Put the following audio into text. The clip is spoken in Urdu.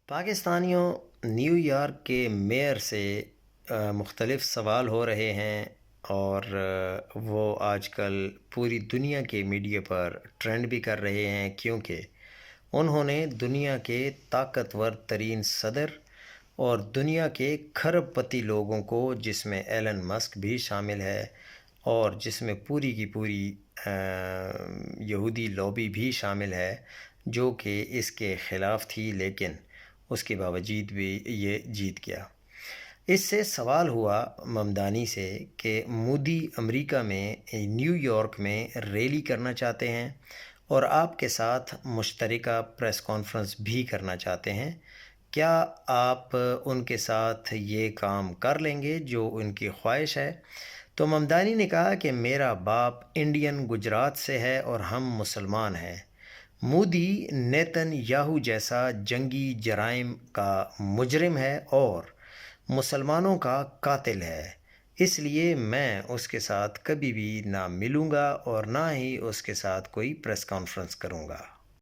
پاکستانیوں، نیو یارک کے میئر سے مختلف سوال ہو رہے ہیں اور وہ آج کل پوری دنیا کے میڈیا پر ٹرینڈ بھی کر رہے ہیں، کیونکہ انہوں نے دنیا کے طاقتور ترین صدر اور دنیا کے کھرب پتی لوگوں کو، جس میں ایلن مسک بھی شامل ہے اور جس میں پوری کی پوری یہودی لابی بھی شامل ہے، جو کہ اس کے خلاف تھی، لیکن اس کے باوجود بھی یہ جیت گیا۔ اس سے سوال ہوا ممدانی سے کہ مودی امریکہ میں نیو یارک میں ریلی کرنا چاہتے ہیں اور آپ کے ساتھ مشترکہ پریس کانفرنس بھی کرنا چاہتے ہیں، کیا آپ ان کے ساتھ یہ کام کر لیں گے جو ان کی خواہش ہے؟ تو ممدانی نے کہا کہ میرا باپ انڈین گجرات سے ہے اور ہم مسلمان ہیں۔ مودی نیتن یاہو جیسا جنگی جرائم کا مجرم ہے اور مسلمانوں کا قاتل ہے، اس لیے میں اس کے ساتھ کبھی بھی نہ ملوں گا اور نہ ہی اس کے ساتھ کوئی پریس کانفرنس کروں گا۔